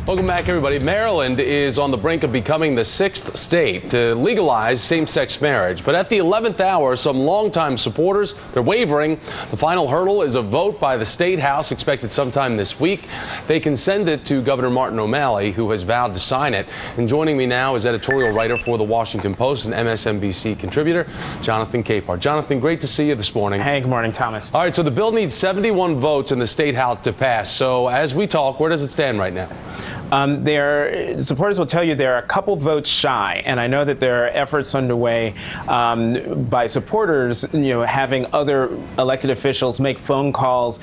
Welcome back, everybody. Maryland is on the brink of becoming the 6th state to legalize same-sex marriage. But at the 11th hour, some longtime supporters, they're wavering. The final hurdle is a vote by the state house expected sometime this week. They can send it to Governor Martin O'Malley, who has vowed to sign it. And joining me now is editorial writer for The Washington Post and MSNBC contributor, Jonathan Capehart. Jonathan, great to see you this morning. Hey, good morning, Thomas. All right, so the bill needs 71 votes in the state house to pass. So as we talk, where does it stand right now? Supporters will tell you they're a couple votes shy, and I know that there are efforts underway by supporters, having other elected officials make phone calls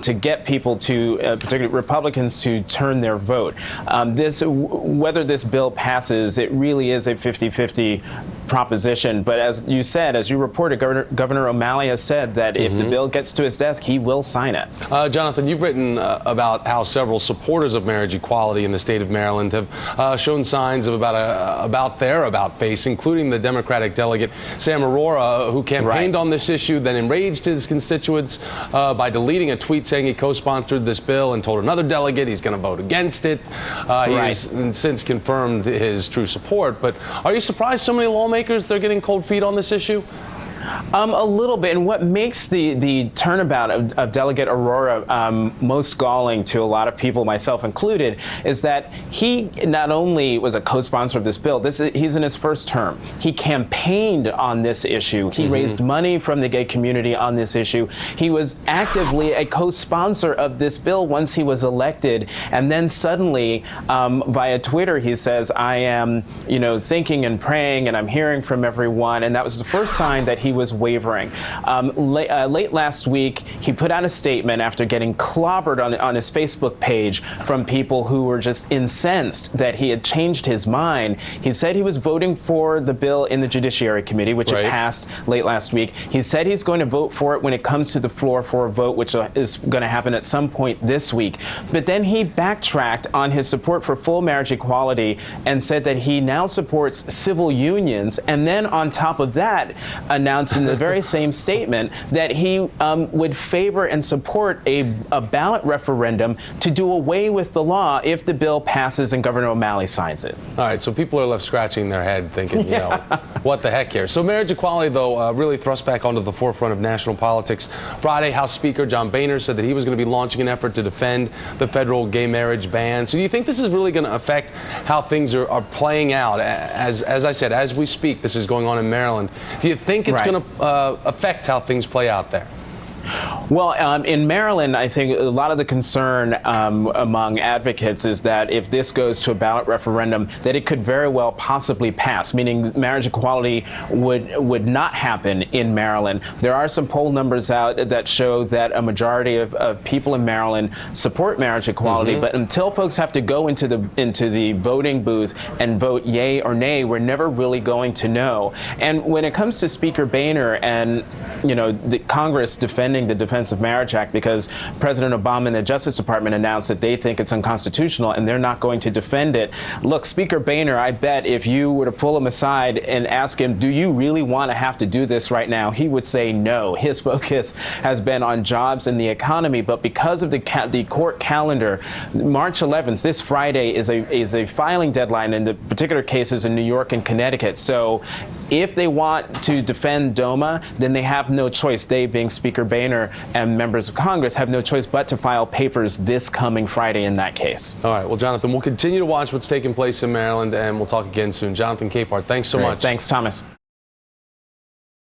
to get people to, particularly Republicans, to turn their vote. Whether this bill passes, it really is a 50-50 proposition. But as you said, as you reported, Governor O'Malley has said that if the bill gets to his desk, he will sign it. Jonathan, you've written about how several supporters of marriage equality in the state of Maryland have shown signs of about face, including the Democratic delegate Sam Arora, who campaigned on this issue, then enraged his constituents by deleting a tweet saying he co-sponsored this bill and told another delegate he's going to vote against it. He's since confirmed his true support. But are you surprised so many lawmakers they're getting cold feet on this issue? A little bit. And what makes the turnabout of Delegate Arora most galling to a lot of people, myself included, is that he not only was a co-sponsor of this bill, he's in his first term. He campaigned on this issue. He raised money from the gay community on this issue. He was actively a co-sponsor of this bill once he was elected. And then suddenly, via Twitter, he says, I am, thinking and praying, and I'm hearing from everyone. And that was the first sign that he was wavering. Late last week, he put out a statement after getting clobbered on his Facebook page from people who were just incensed that he had changed his mind. He said he was voting for the bill in the Judiciary Committee, which it passed late last week. He said he's going to vote for it when it comes to the floor for a vote, which is going to happen at some point this week. But then he backtracked on his support for full marriage equality and said that he now supports civil unions, and then on top of that announced in the very same statement that he would favor and support a ballot referendum to do away with the law if the bill passes and Governor O'Malley signs it. All right, so people are left scratching their head thinking, what the heck here? So marriage equality, though, really thrust back onto the forefront of national politics. Friday, House Speaker John Boehner said that he was going to be launching an effort to defend the federal gay marriage ban. So do you think this is really going to affect how things are playing out? As I said, as we speak, this is going on in Maryland. Do you think it's going to affect how things play out there? Well, in Maryland, I think a lot of the concern among advocates is that if this goes to a ballot referendum, that it could very well possibly pass, meaning marriage equality would not happen in Maryland. There are some poll numbers out that show that a majority of people in Maryland support marriage equality, but until folks have to go into the voting booth and vote yay or nay, we're never really going to know. And when it comes to Speaker Boehner and the Congress defending the Defense of Marriage Act, because President Obama and the Justice Department announced that they think it's unconstitutional and they're not going to defend it. Look, Speaker Boehner, I bet if you were to pull him aside and ask him, do you really want to have to do this right now? He would say no. His focus has been on jobs and the economy, but because of the court calendar, March 11th, this Friday, is a filing deadline in the particular cases in New York and Connecticut. So if they want to defend DOMA, then they have no choice. They, being Speaker Boehner and members of Congress, have no choice but to file papers this coming Friday in that case. All right. Well, Jonathan, we'll continue to watch what's taking place in Maryland, and we'll talk again soon. Jonathan Capehart, thanks so much. Thanks, Thomas.